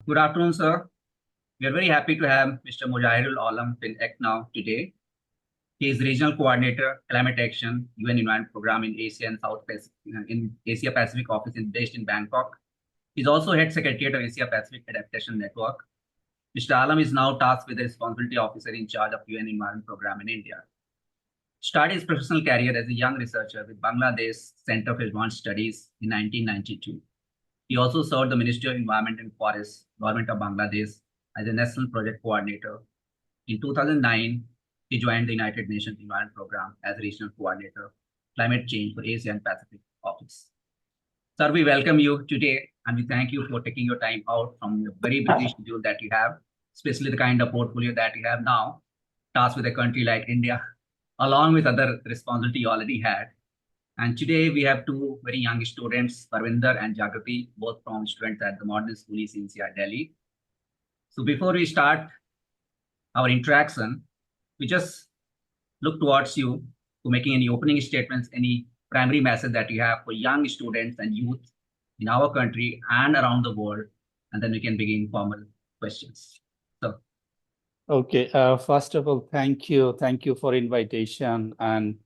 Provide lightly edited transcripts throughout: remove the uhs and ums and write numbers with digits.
Good afternoon, sir. We are very happy to have Mr. Mozaharul in ACT now today. He is Regional Coordinator, Climate Action, UN Environment Program in Asia and South Pacific, in Asia Pacific office based in Bangkok. He's also Head Secretariat of Asia Pacific Adaptation Network. Mr. Alam is now tasked with the Responsibility Officer in charge of UN Environment Program in India. Started his professional career as a young researcher with Bangladesh Center for Advanced Studies in 1992. He also served the Ministry of Environment and Forests, Government of Bangladesh, as a National Project Coordinator. In 2009, he joined the United Nations Environment Program as Regional Coordinator, Climate Change for Asia and Pacific Office. Sir, we welcome you today and we thank you for taking your time out from the very busy schedule that you have, especially the kind of portfolio that you have now, tasked with a country like India, along with other responsibility you already had. And today we have two very young students, Barminder and Jaagruti, both from students at the Modern School ECNCR Delhi. So before we start our interaction, we just look towards you for making any opening statements, any primary message that you have for young students and youth in our country and around the world, and then we can begin formal questions. So, okay. First of all, thank you for invitation, and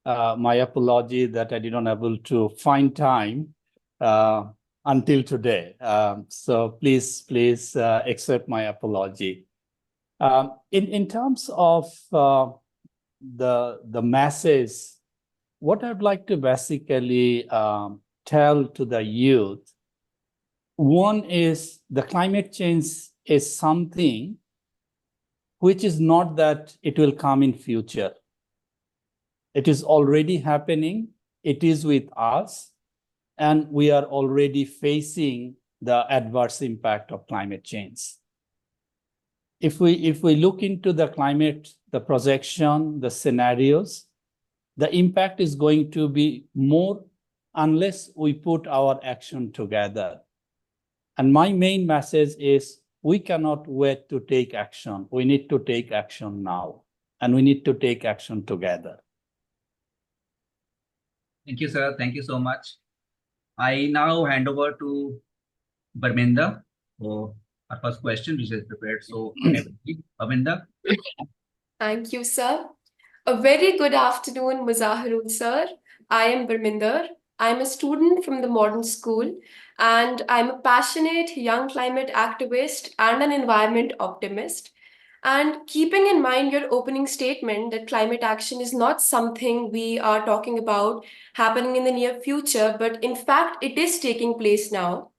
my apology that I did not able to find time until today. So please accept my apology. In terms of the masses, what I'd like to basically tell to the youth, one is the climate change is something which is not that it will come in future. It is already happening. It is with us, and we are already facing the adverse impact of climate change. If we look into the climate, the projection, the scenarios, the impact is going to be more unless we put our action together. And my main message is we cannot wait to take action. We need to take action now, and we need to take action together. Thank you, sir. Thank you so much. I now hand over to Barminder for our first question, which is prepared. So, Barminder. Thank you, sir. A very good afternoon, Mozaharul, sir. I am Barminder. I'm a student from the Modern School, and I'm a passionate young climate activist and an environment optimist. And keeping in mind your opening statement that climate action is not something we are talking about happening in the near future, but in fact, it is taking place now.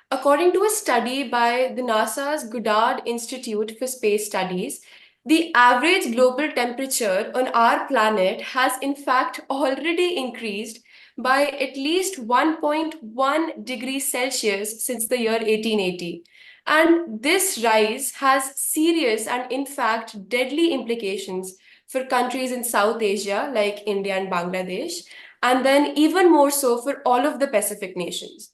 According to a study by the NASA's Goddard Institute for Space Studies, the average global temperature on our planet has in fact already increased by at least 1.1 degrees Celsius since the year 1880. And this rise has serious and in fact deadly implications for countries in South Asia like India and Bangladesh, and then even more so for all of the Pacific nations.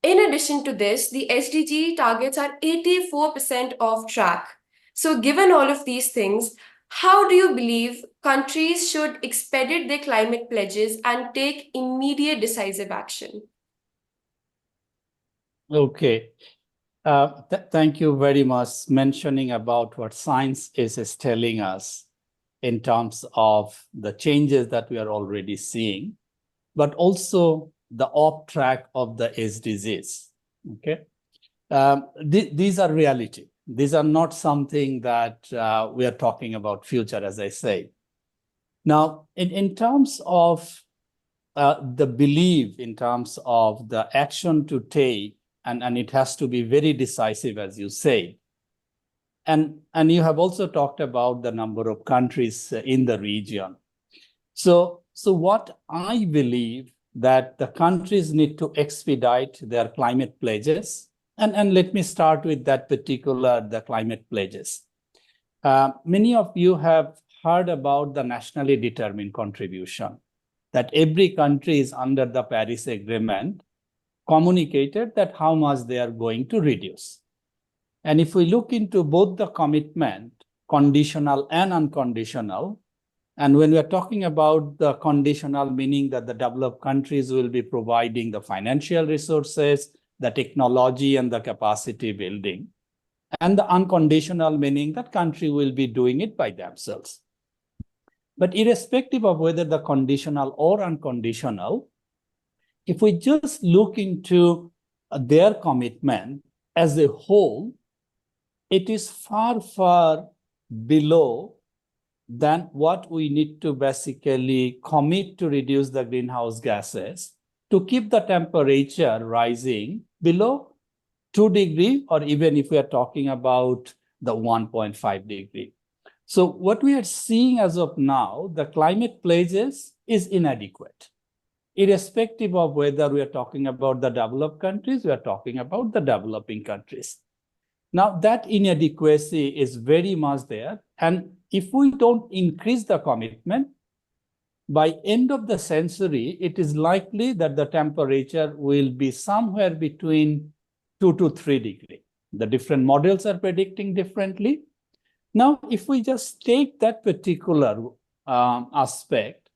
In addition to this, the SDG targets are 84% off track. So given all of these things, how do you believe countries should expedite their climate pledges and take immediate decisive action? Okay. Thank you very much mentioning about what science is telling us in terms of the changes that we are already seeing, but also the off track of the SDGs. Okay, these are reality. These are not something that we are talking about future, as I say. Now, in terms of the belief, in terms of the action to take, and it has to be very decisive, as you say. And you have also talked about the number of countries in the region. So what I believe that the countries need to expedite their climate pledges. And let me start with that particular, the climate pledges. Many of you have heard about the nationally determined contribution, that every country is under the Paris Agreement communicated that how much they are going to reduce. And if we look into both the commitment, conditional and unconditional, and when we are talking about the conditional, meaning that the developed countries will be providing the financial resources, the technology and the capacity building. And the unconditional meaning that country will be doing it by themselves. But irrespective of whether the conditional or unconditional, if we just look into their commitment as a whole, it is far, far below than what we need to basically commit to reduce the greenhouse gases to keep the temperature rising below 2 degrees, or even if we are talking about the 1.5 degree. So what we are seeing as of now, the climate pledges is inadequate. Irrespective of whether we are talking about the developed countries, we are talking about the developing countries. Now that inadequacy is very much there. And if we don't increase the commitment, by end of the century, it is likely that the temperature will be somewhere between 2 to 3 degrees. The different models are predicting differently. Now, if we just take that particular aspect,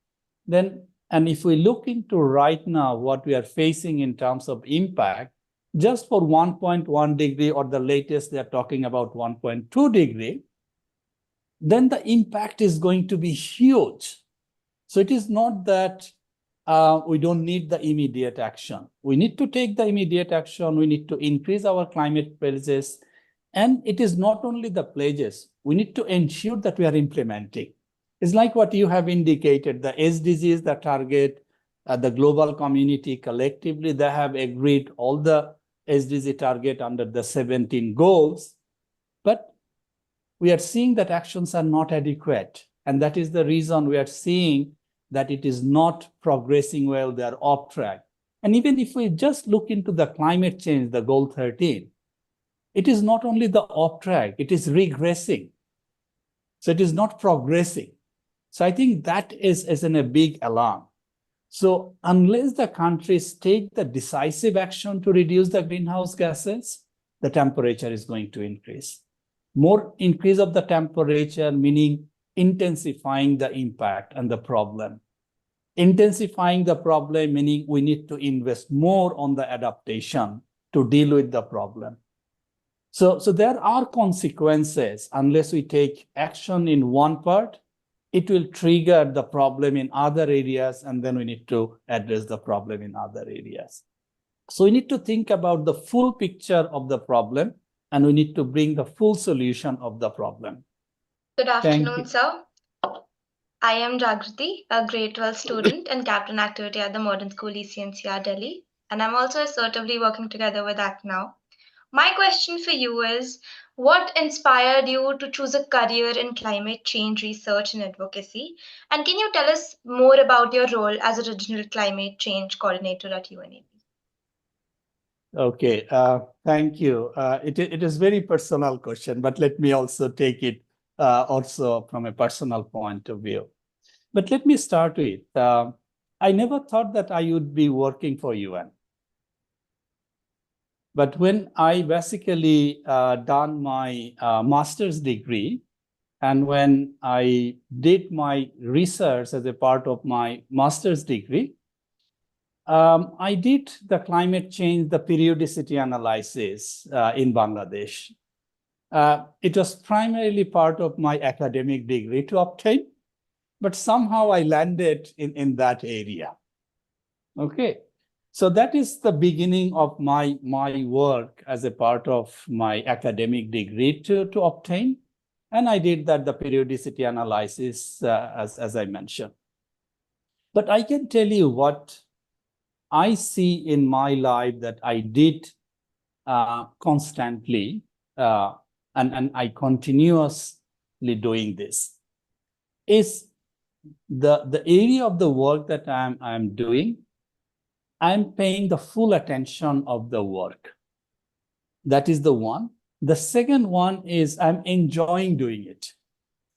then, and if we look into right now what we are facing in terms of impact, just for 1.1 degree, or the latest they're talking about 1.2 degree, then the impact is going to be huge. So it is not that we don't need the immediate action. We need to take the immediate action. We need to increase our climate pledges. And it is not only the pledges. We need to ensure that we are implementing. It's like what you have indicated, the SDGs, the target, the global community collectively, they have agreed all the SDG target under the 17 goals. But we are seeing that actions are not adequate. And that is the reason we are seeing that it is not progressing well, they are off track. And even if we just look into the climate change, the goal 13, it is not only the off track, it is regressing. So it is not progressing. So I think that is in a big alarm. So unless the countries take the decisive action to reduce the greenhouse gases, the temperature is going to increase. More increase of the temperature, meaning intensifying the impact and the problem. Intensifying the problem, meaning we need to invest more on the adaptation to deal with the problem. So there are consequences. Unless we take action in one part, it will trigger the problem in other areas, and then we need to address the problem in other areas. So we need to think about the full picture of the problem, and we need to bring the full solution of the problem. Good afternoon, sir. I am Jaagruti, a grade 12 student and captain activity at the Modern School ECNCR Delhi, and I'm also assertively working together with ACT now. My question for you is, what inspired you to choose a career in climate change research and advocacy? And can you tell us more about your role as a regional climate change coordinator at UNEP? Okay, thank you. It is very personal question, but let me also take it also from a personal point of view. But let me start with, I never thought that I would be working for UN. But when I basically done my master's degree, and when I did my research as a part of my master's degree, I did the climate change, the periodicity analysis in Bangladesh. It was primarily part of my academic degree to obtain, but somehow I landed in that area. Okay. So that is the beginning of my work as a part of my academic degree to obtain. And I did that, the periodicity analysis, as I mentioned. But I can tell you what I see in my life that I did constantly, and I continuously doing this, is the area of the work that I'm doing. I'm paying the full attention of the work. That is the one. The second one is I'm enjoying doing it.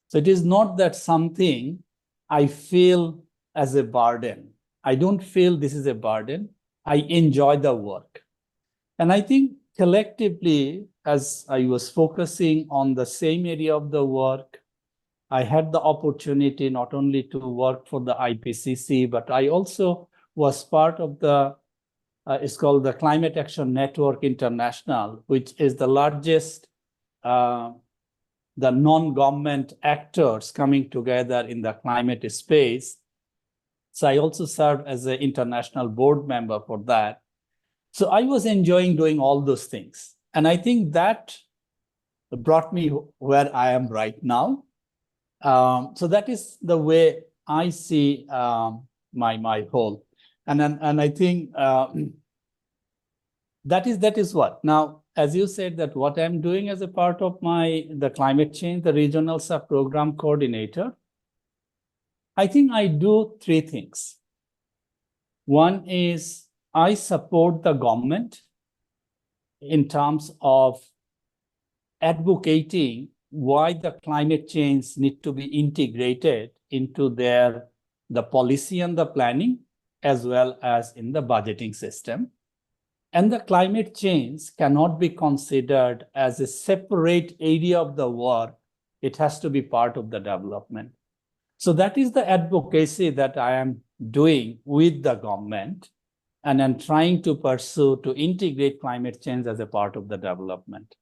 So it is not that something I feel as a burden. I don't feel this is a burden. I enjoy the work. And I think collectively, as I was focusing on the same area of the work, I had the opportunity not only to work for the IPCC, but I also was part of the It's called the Climate Action Network International, which is the largest the non-government actors coming together in the climate space. So I also serve as an international board member for that. So I was enjoying doing all those things. And I think that brought me where I am right now. So that is the way I see my whole. And I think that is what. Now, as you said, that what I'm doing as a part of the climate change, the regional sub-program coordinator, I think I do three things. One is I support the government in terms of advocating why the climate change need to be integrated into the policy and the planning, as well as in the budgeting system. And the climate change cannot be considered as a separate area of the work. It has to be part of the development. So that is the advocacy that I am doing with the government, and I'm trying to pursue to integrate climate change as a part of the development.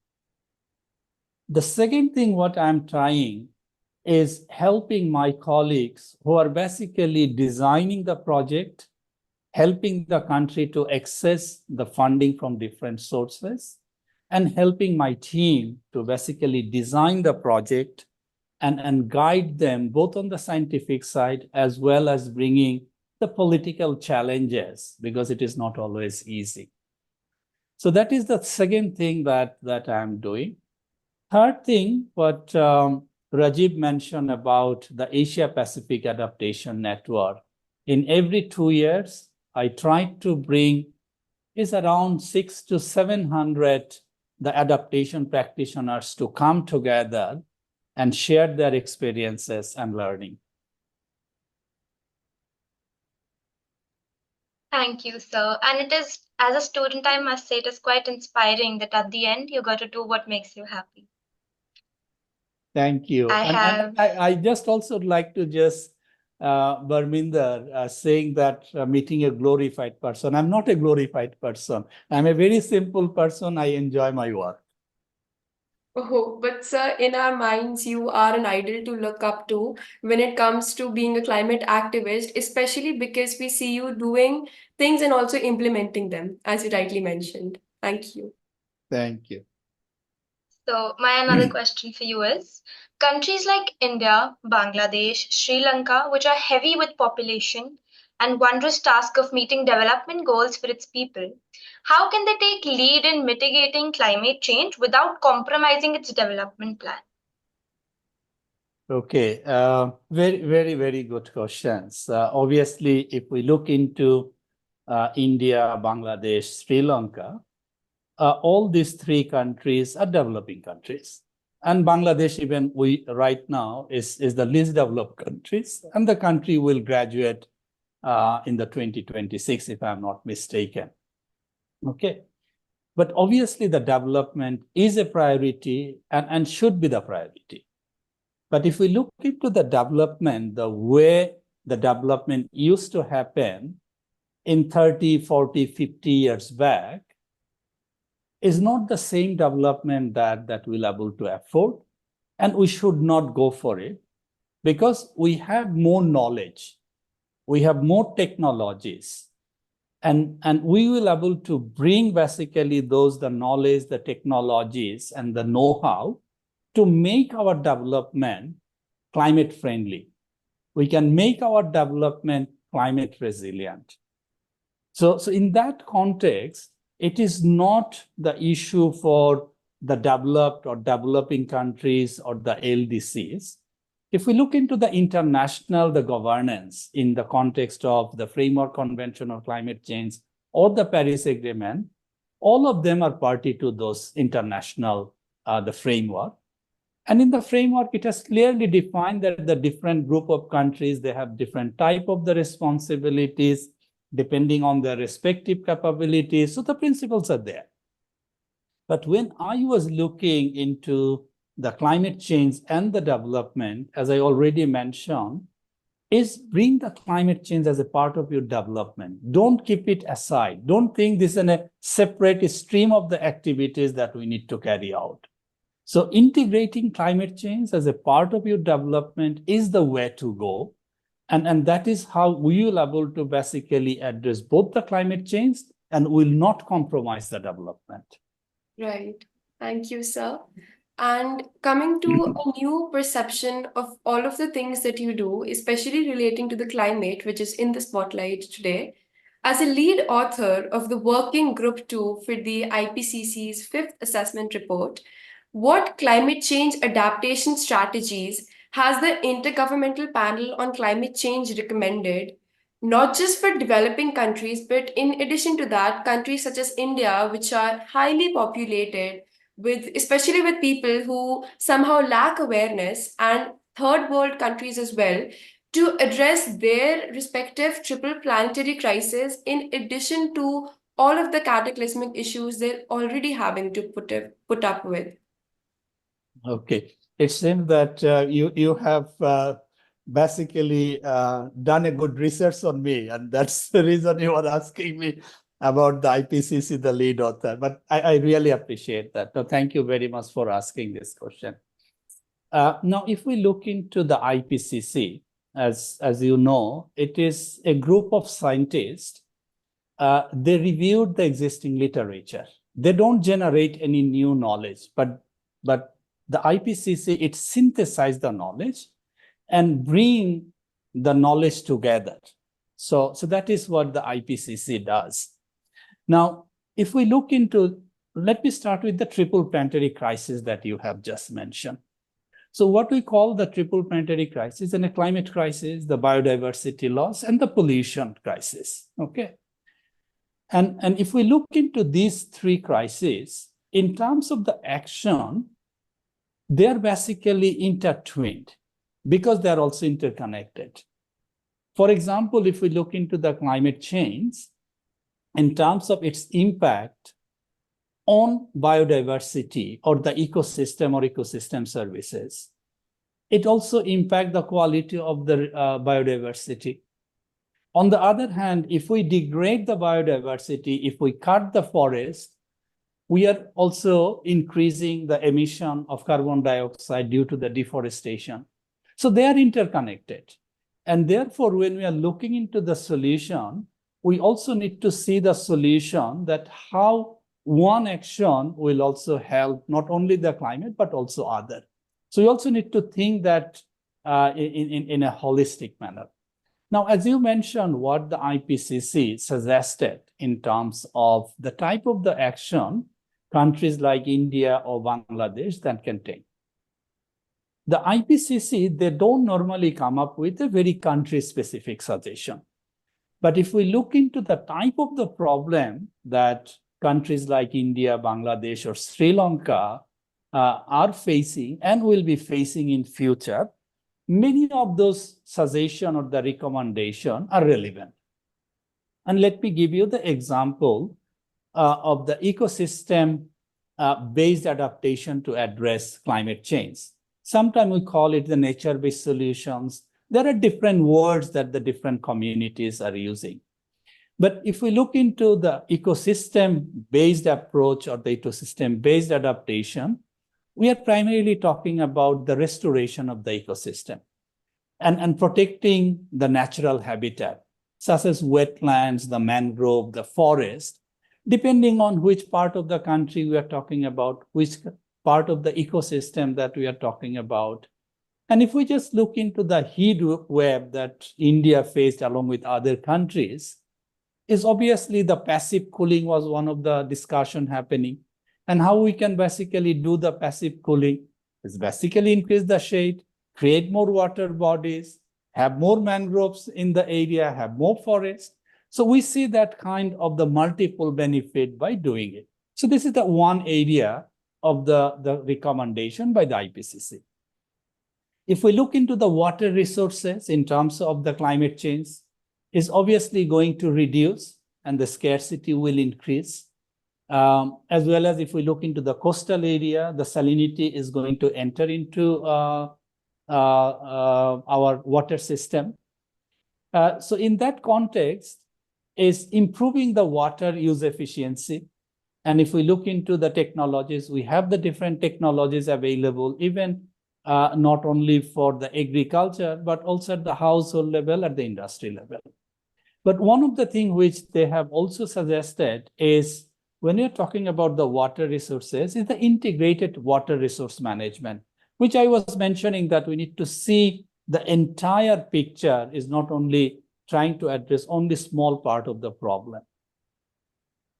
The second thing what I'm trying is helping my colleagues who are basically designing the project, helping the country to access the funding from different sources, and helping my team to basically design the project and guide them both on the scientific side as well as bringing the political challenges, because it is not always easy. So that is the second thing that I'm doing. Third thing, what Rajiv mentioned about the Asia Pacific Adaptation Network. In every 2 years, I try to bring is around 600 to 700 the adaptation practitioners to come together and share their experiences and learning. Thank you, sir. And it is, as a student, I must say, it is quite inspiring that at the end, you got to do what makes you happy. Thank you. I just also like to just, Barminder, saying that meeting a glorified person. I'm not a glorified person. I'm a very simple person. I enjoy my work. Oh, but sir, in our minds, you are an idol to look up to when it comes to being a climate activist, especially because we see you doing things and also implementing them, as you rightly mentioned. Thank you. Thank you. So my another question for you is, countries like India, Bangladesh, Sri Lanka, which are heavy with population and wondrous task of meeting development goals for its people, how can they take lead in mitigating climate change without compromising its development plan? Okay, very, very, very good questions. Obviously, if we look into India, Bangladesh, Sri Lanka, all these three countries are developing countries. And Bangladesh, even right now, is the least developed countries, and the country will graduate in the 2026, if I'm not mistaken. Okay. But obviously, the development is a priority and should be the priority. But if we look into the development, the way the development used to happen in 30, 40, 50 years back, is not the same development that we'll able to afford, and we should not go for it, because we have more knowledge, we have more technologies, and we will able to bring basically the knowledge, the technologies, and the know-how to make our development climate friendly. We can make our development climate resilient. So in that context, it is not the issue for the developed or developing countries or the LDCs. If we look into the the governance in the context of the Framework Convention on Climate Change or the Paris Agreement, all of them are party to those international, the framework. And in the framework, it has clearly defined that the different group of countries, they have different type of the responsibilities, depending on their respective capabilities. So the principles are there. But when I was looking into the climate change and the development, as I already mentioned, is bring the climate change as a part of your development. Don't keep it aside. Don't think this is a separate stream of the activities that we need to carry out. So integrating climate change as a part of your development is the way to go. And that is how we will be able to basically address both the climate change and will not compromise the development. Right. Thank you, sir. And coming to a new perception of all of the things that you do, especially relating to the climate, which is in the spotlight today, as a lead author of the Working Group 2 for the IPCC's fifth assessment report, what climate change adaptation strategies has the Intergovernmental Panel on Climate Change recommended, not just for developing countries, but in addition to that, countries such as India, which are highly populated, especially with people who somehow lack awareness, and third world countries as well, to address their respective triple planetary crisis in addition to all of the cataclysmic issues they're already having to put up with. Okay, it seems that you have basically done a good research on me, and that's the reason you are asking me about the IPCC, the lead author. But I really appreciate that. So thank you very much for asking this question. Now, if we look into the IPCC, as you know, it is a group of scientists. They reviewed the existing literature. They don't generate any new knowledge, but the IPCC, it synthesizes the knowledge and bring the knowledge together. So that is what the IPCC does. Now, if we look into, let me start with the triple planetary crisis that you have just mentioned. So what we call the triple planetary crisis and a climate crisis, the biodiversity loss, and the pollution crisis, okay? And if we look into these three crises, in terms of the action, they're basically intertwined because they're also interconnected. For example, if we look into the climate change, in terms of its impact on biodiversity or the ecosystem or ecosystem services, it also impacts the quality of the biodiversity. On the other hand, if we degrade the biodiversity, if we cut the forest, we are also increasing the emission of carbon dioxide due to the deforestation. So they are interconnected. And therefore, when we are looking into the solution, we also need to see the solution that how one action will also help not only the climate, but also other. So we also need to think that in a holistic manner. Now, as you mentioned, what the IPCC suggested in terms of the type of the action countries like India or Bangladesh that can take. The IPCC, they don't normally come up with a very country-specific suggestion. But if we look into the type of the problem that countries like India, Bangladesh, or Sri Lanka are facing and will be facing in future, many of those suggestions or the recommendation are relevant. And let me give you the example of the ecosystem-based adaptation to address climate change. Sometimes we call it the nature-based solutions. There are different words that the different communities are using. But if we look into the ecosystem-based approach or the ecosystem-based adaptation, we are primarily talking about the restoration of the ecosystem and protecting the natural habitat, such as wetlands, the mangrove, the forest, depending on which part of the country we are talking about, which part of the ecosystem that we are talking about. And if we just look into the heat wave that India faced along with other countries, is obviously the passive cooling was one of the discussion happening. And how we can basically do the passive cooling is basically increase the shade, create more water bodies, have more mangroves in the area, have more forests. So we see that kind of the multiple benefit by doing it. So this is the one area of the recommendation by the IPCC. If we look into the water resources in terms of the climate change, is obviously going to reduce and the scarcity will increase. As well as if we look into the coastal area, the salinity is going to enter into our water system. So in that context, is improving the water use efficiency. And if we look into the technologies, we have the different technologies available, even not only for the agriculture, but also at the household level, at the industry level. But one of the things which they have also suggested is when you're talking about the water resources, is the integrated water resource management, which I was mentioning that we need to see the entire picture is not only trying to address only small part of the problem.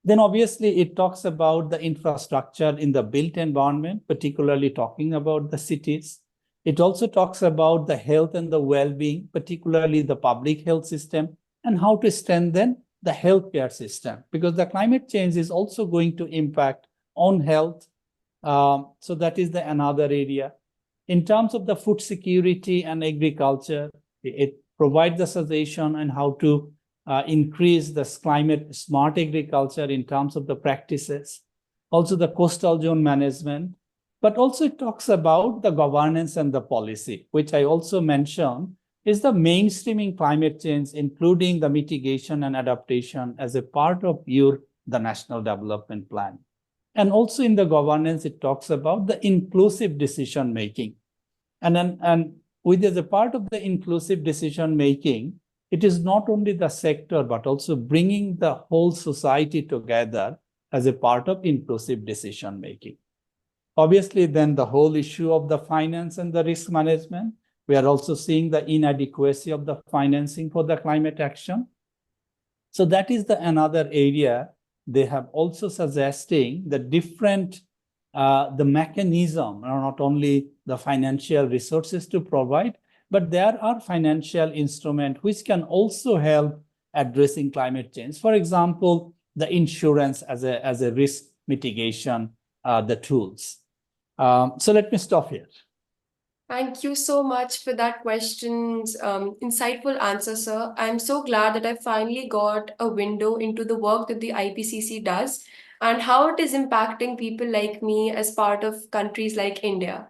Then obviously it talks about the infrastructure in the built environment, particularly talking about the cities. It also talks about the health and the well-being, particularly the public health system, and how to strengthen the healthcare system, because the climate change is also going to impact on health. So that is another area. In terms of the food security and agriculture, it provides the suggestion on how to increase the climate smart agriculture in terms of the practices, also the coastal zone management, but also it talks about the governance and the policy, which I also mentioned is the mainstreaming climate change, including the mitigation and adaptation as a part of the National Development Plan. And also in the governance, it talks about the inclusive decision making. And with as a part of the inclusive decision making, it is not only the sector, but also bringing the whole society together as a part of inclusive decision making. Obviously, then the whole issue of the finance and the risk management, we are also seeing the inadequacy of the financing for the climate action. So that is another area they have also suggesting the different, the mechanism, not only the financial resources to provide, but there are financial instruments which can also help addressing climate change. For example, the insurance as a risk mitigation, the tools. So let me stop here. Thank you so much for that question's insightful answer, sir. I'm so glad that I finally got a window into the work that the IPCC does and how it is impacting people like me as part of countries like India.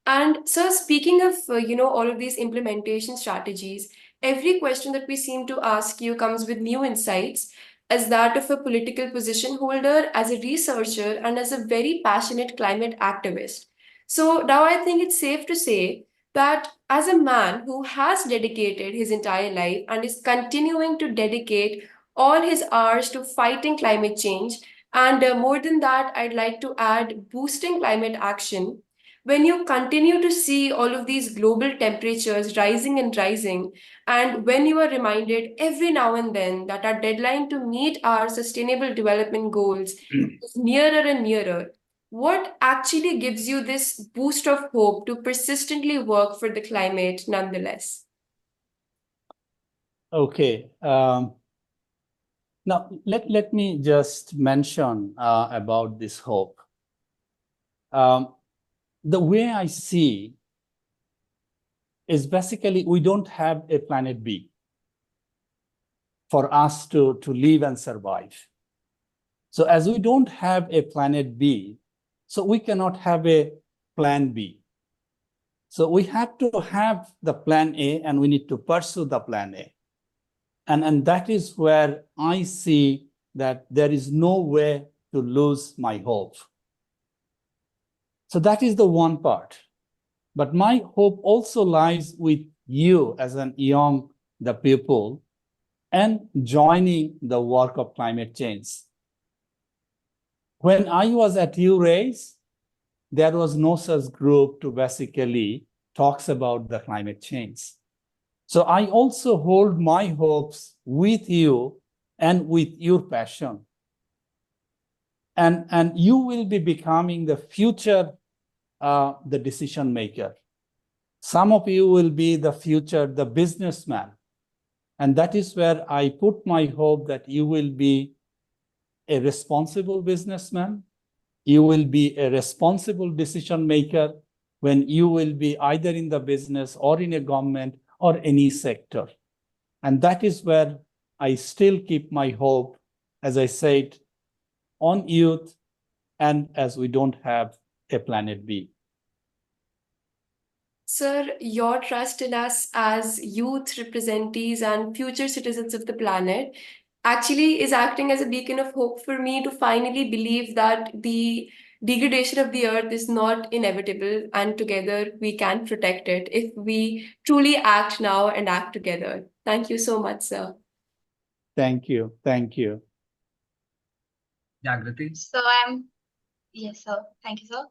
And sir, speaking of, all of these implementation strategies, every question that we seem to ask you comes with new insights as that of a political position holder, as a researcher, and as a very passionate climate activist. So now I think it's safe to say that as a man who has dedicated his entire life and is continuing to dedicate all his hours to fighting climate change, and more than that, I'd like to add boosting climate action. When you continue to see all of these global temperatures rising and rising, and when you are reminded every now and then that our deadline to meet our sustainable development goals is nearer and nearer, what actually gives you this boost of hope to persistently work for the climate nonetheless? Okay. Now, let me just mention about this hope. The way I see is basically we don't have a planet B for us to live and survive. So as we don't have a planet B, so we cannot have a plan B. So we have to have the plan A and we need to pursue the plan A. And that is where I see that there is no way to lose my hope. So that is the one part. But my hope also lies with you as the people and joining the work of climate change. When I was at URACE, there was no such group to basically talks about the climate change. So I also hold my hopes with you and with your passion. And you will be becoming the future, the decision maker. Some of you will be the future, the businessman. And that is where I put my hope that you will be a responsible businessman. You will be a responsible decision maker when you will be either in the business or in a government or any sector. And that is where I still keep my hope, as I said, on youth and as we don't have a planet B. Sir, your trust in us as youth representatives and future citizens of the planet actually is acting as a beacon of hope for me to finally believe that the degradation of the earth is not inevitable and together we can protect it if we truly act now and act together. Thank you so much, sir. Thank you. Thank you. Jaagruti. Yes, sir. Thank you, sir.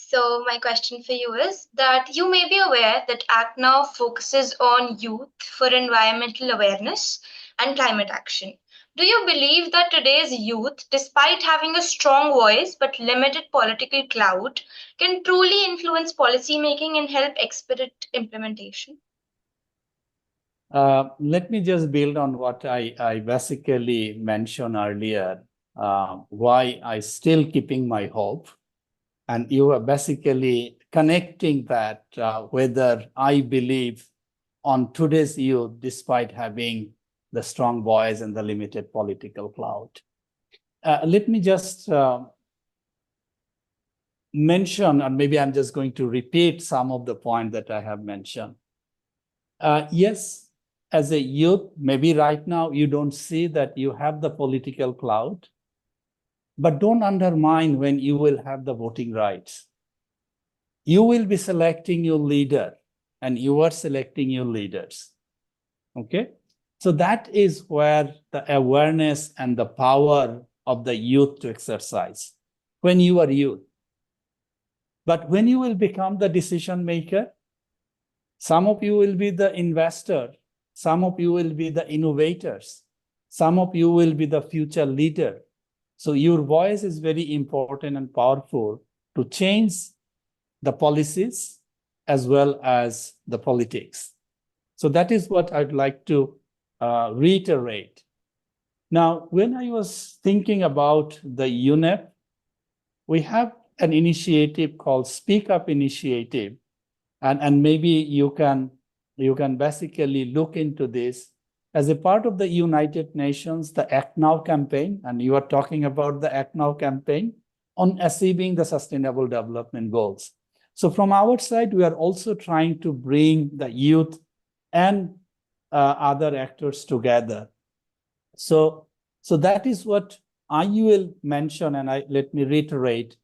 So my question for you is that you may be aware that ACT now focuses on youth for environmental awareness and climate action. Do you believe that today's youth, despite having a strong voice but limited political clout, can truly influence policy making and help expedite implementation? Let me just build on what I basically mentioned earlier, why I still keeping my hope. And you are basically connecting that whether I believe on today's youth, despite having the strong voice and the limited political clout. Let me just mention, and maybe I'm just going to repeat some of the points that I have mentioned. Yes, as a youth, maybe right now you don't see that you have the political clout, but don't undermine when you will have the voting rights. You will be selecting your leader, and you are selecting your leaders. Okay? So that is where the awareness and the power of the youth to exercise when you are youth. But when you will become the decision maker, some of you will be the investor, some of you will be the innovators, some of you will be the future leader. So your voice is very important and powerful to change the policies as well as the politics. So that is what I'd like to reiterate. Now, when I was thinking about the UNEP, we have an initiative called Speak Up Initiative, and maybe you can basically look into this as a part of the United Nations, the Act Now campaign, and you are talking about the Act Now campaign on achieving the Sustainable Development Goals. So from our side, we are also trying to bring the youth and other actors together. So that is what I will mention, and let me reiterate,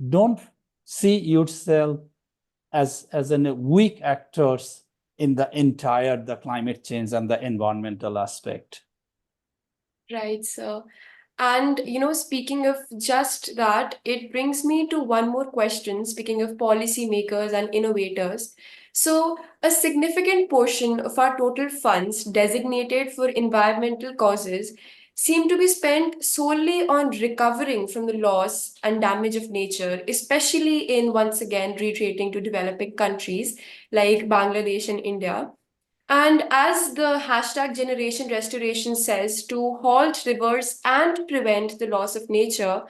don't see yourself as weak actors in the entire climate change and the environmental aspect. Right, sir. And, speaking of just that, it brings me to one more question, speaking of policymakers and innovators. So, a significant portion of our total funds designated for environmental causes seem to be spent solely on recovering from the loss and damage of nature, especially in, once again, retreating to developing countries like Bangladesh and India. And as the hashtag Generation Restoration says, to halt, reverse, and prevent the loss of nature,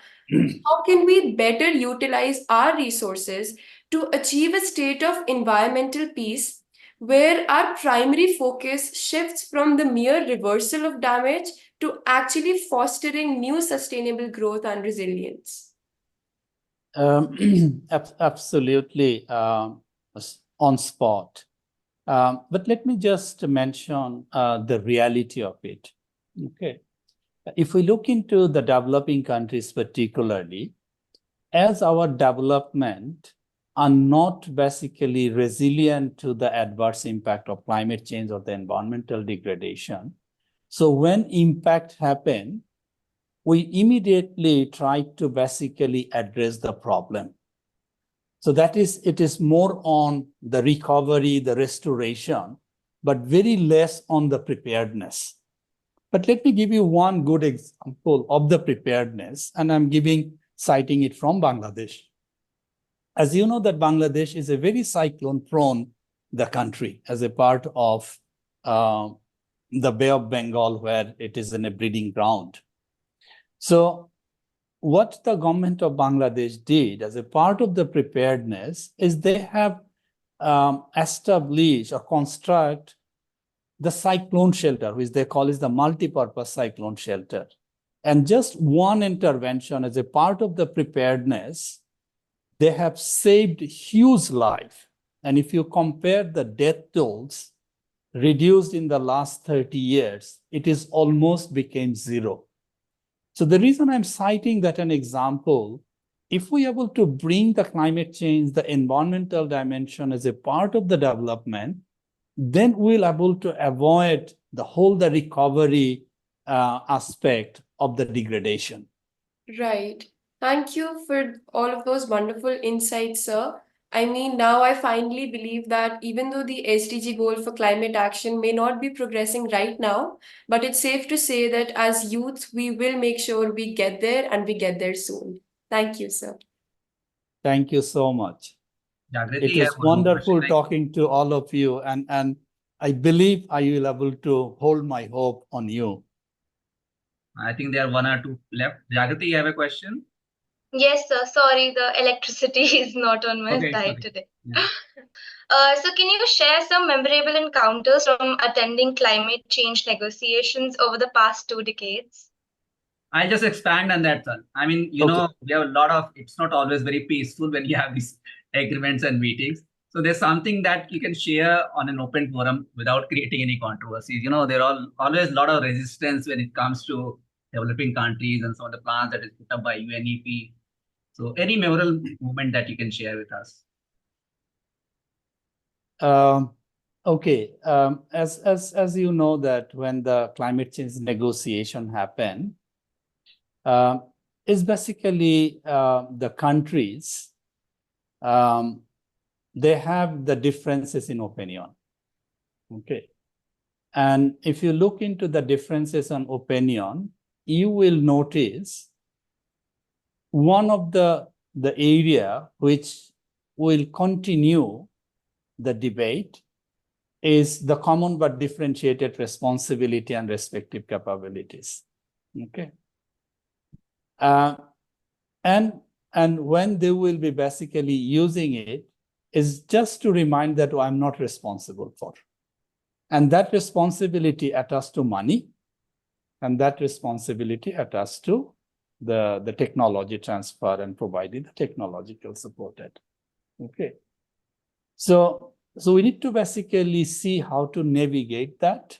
how can we better utilize our resources to achieve a state of environmental peace where our primary focus shifts from the mere reversal of damage to actually fostering new sustainable growth and resilience? Absolutely on spot. But let me just mention the reality of it. Okay. If we look into the developing countries particularly, as our development are not basically resilient to the adverse impact of climate change or the environmental degradation, so when impact happen, we immediately try to basically address the problem. So it is more on the recovery, the restoration, but very less on the preparedness. But let me give you one good example of the preparedness, and I'm citing it from Bangladesh. As you know that Bangladesh is a very cyclone-prone country as a part of the Bay of Bengal, where it is in a breeding ground. So what the government of Bangladesh did as a part of the preparedness is they have established or construct the cyclone shelter, which they call is the multi-purpose cyclone shelter. And just one intervention as a part of the preparedness, they have saved huge life And if you compare the death tolls reduced in the last 30 years, it is almost became zero. So the reason I'm citing that an example, if we are able to bring the climate change, the environmental dimension as a part of the development, then we'll able to avoid the recovery aspect of the degradation. Right. Thank you for all of those wonderful insights, sir. I mean, now I finally believe that even though the SDG goal for climate action may not be progressing right now, but it's safe to say that as youth, we will make sure we get there and we get there soon. Thank you, sir. Thank you so much. Jaagruti, It you was have one more wonderful question, right? talking to all of you, and I believe I will able to hold my hope on you. I think there are one or two left. Jaagruti, you have a question? Yes, sir. Sorry, the electricity is not on my Okay, side okay. today. Yeah. So can you share some memorable encounters from attending climate change negotiations over the past 2 decades? I'll just expand on that, sir. I mean, Okay. we have a lot of, it's not always very peaceful when you have these agreements and meetings. So there's something that you can share on an open forum without creating any controversies. There are always a lot of resistance when it comes to developing countries and some of the plans that is put up by UNEP. So any memorable moment that you can share with us? Okay. As you know that when the climate change negotiation happened, is basically the countries, they have the differences in opinion. Okay. And if you look into the differences in opinion, you will notice one of the area which will continue the debate is the common but differentiated responsibility and respective capabilities. Okay. And when they will be basically using it is just to remind that I'm not responsible for. And that responsibility attached to money, and that responsibility attached to the technology transfer and providing the technological support. Okay. So we need to basically see how to navigate that.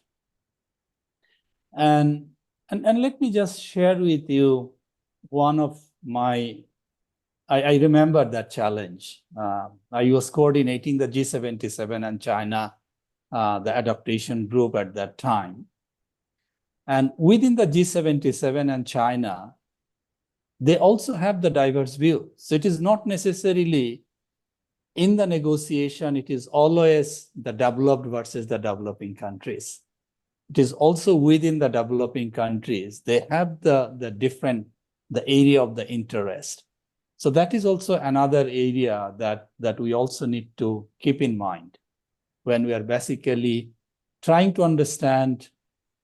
And let me just share with you one of my, I remember that challenge. I was coordinating the G77 and China, the adaptation group at that time. And within the G77 and China, they also have the diverse view. So it is not necessarily in the negotiation, it is always the developed versus the developing countries. It is also within the developing countries, they have the different, the area of the interest. So that is also another area that we also need to keep in mind when we are basically trying to understand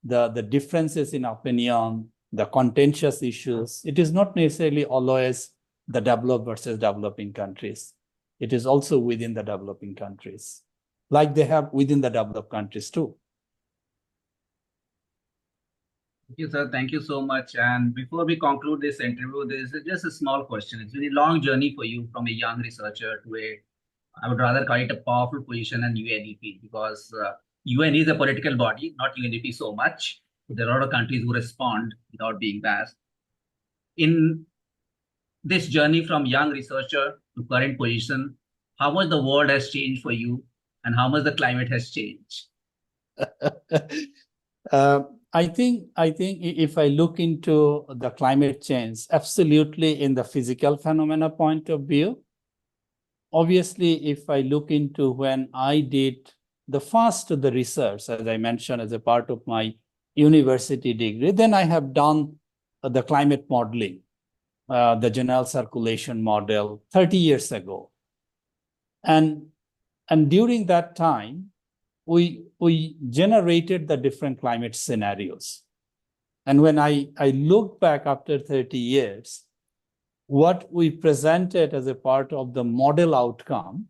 the differences in opinion, the contentious issues. It is not necessarily always the developed versus developing countries. It is also within the developing countries, like they have within the developed countries too. Thank you, sir. Thank you so much. And before we conclude this interview, there is just a small question. It's been a long journey for you from a young researcher to I would rather call it a powerful position in UNEP, because UN is a political body, not UNEP so much. There are a lot of countries who respond without being biased. In this journey from young researcher to current position, how much the world has changed for you and how much the climate has changed? I think if I look into the climate change, absolutely in the physical phenomena point of view, obviously, if I look into when I did the research, as I mentioned, as a part of my university degree, then I have done the climate modeling, the general circulation model 30 years ago. And during that time, we generated the different climate scenarios. And when I look back after 30 years, what we presented as a part of the model outcome,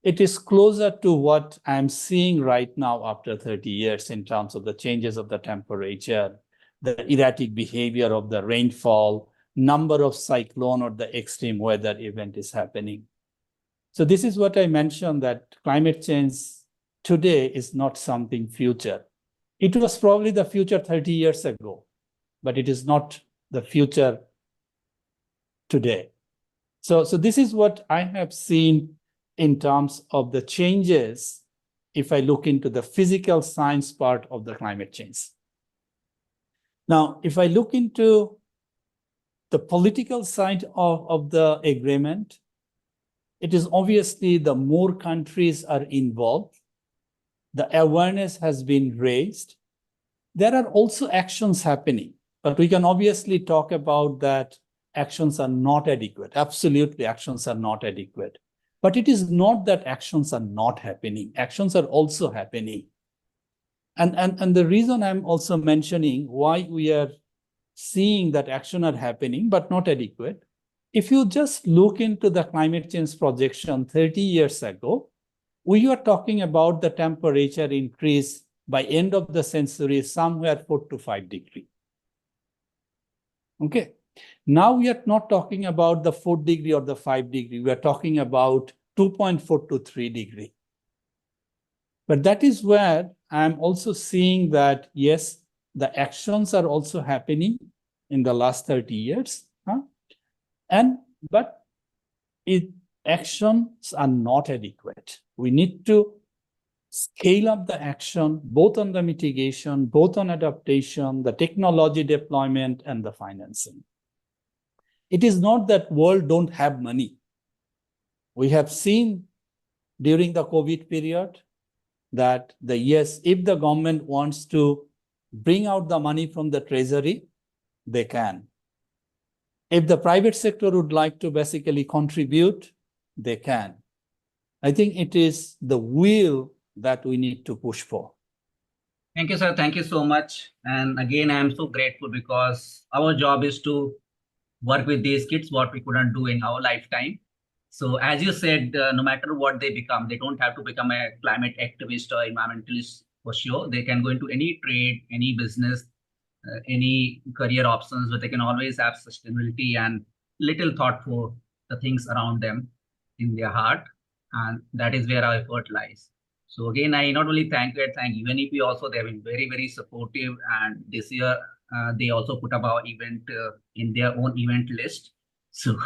it is closer to what I'm seeing right now after 30 years in terms of the changes of the temperature, the erratic behavior of the rainfall, number of cyclone or the extreme weather event is happening. So this is what I mentioned, that climate change today is not something future. It was probably the future 30 years ago, but it is not the future today. So this is what I have seen in terms of the changes if I look into the physical science part of the climate change. Now, if I look into the political side of the agreement, it is obviously the more countries are involved, the awareness has been raised. There are also actions happening, but we can obviously talk about that actions are not adequate. Absolutely, actions are not adequate. But it is not that actions are not happening. Actions are also happening. And the reason I'm also mentioning why we are seeing that action are happening, but not adequate. If you just look into the climate change projection 30 years ago, we were talking about the temperature increase by end of the century somewhere 4 to 5 degrees. Okay. Now we are not talking about the 4 degree or the 5 degree. We are talking about 2.4 to 3 degree. But that is where I'm also seeing that, yes, the actions are also happening in the last 30 years. But actions are not adequate. We need to scale up the action, both on the mitigation, both on adaptation, the technology deployment, and the financing. It is not that world don't have money. We have seen during the COVID period that yes, if the government wants to bring out the money from the treasury, they can. If the private sector would like to basically contribute, they can. I think it is the will that we need to push for. Thank you, sir. Thank you so much. And again, I am so grateful because our job is to work with these kids, what we couldn't do in our lifetime. So as you said, no matter what they become, they don't have to become a climate activist or environmentalist for sure. They can go into any trade, any business, any career options, but they can always have sustainability and little thought for the things around them in their heart. And that is where our effort lies. So again, I not only thank you, I thank UNEP also. They have been very, very supportive. And this year, they also put up our event in their own event list. So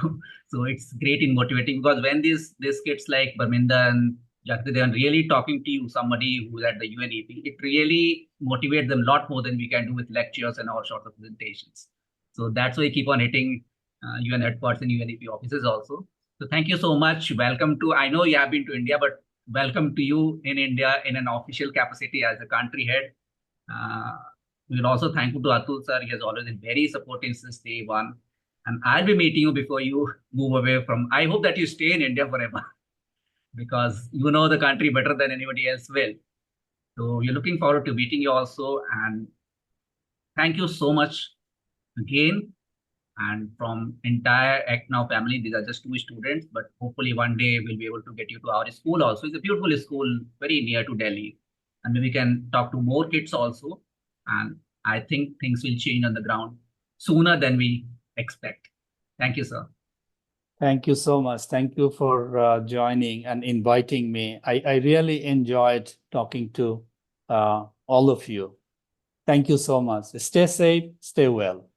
it's great in motivating, because when these kids like Barminder and Jaagruti, they are really talking to you, somebody who's at the UNEP, it really motivates them a lot more than we can do with lectures and all sorts of presentations. So that's why we keep on hitting UN headquarters and UNEP offices also. So thank you so much. Welcome to, I know you have been to India, but welcome to you in India in an official capacity as a country head. We're also thankful to Atul sir. He has always been very supportive since day one. And I'll be meeting you before you move away from, I hope that you stay in India forever because you know the country better than anybody else will. So we're looking forward to meeting you also. And thank you so much again. And from entire Act Now family, these are just 2 students, but hopefully one day we'll be able to get you to our school also. It's a beautiful school, very near to Delhi. And maybe we can talk to more kids also. And I think things will change on the ground sooner than we expect. Thank you, sir. Thank you so much. Thank you for joining and inviting me. I really enjoyed talking to all of you. Thank you so much. Stay safe, stay well.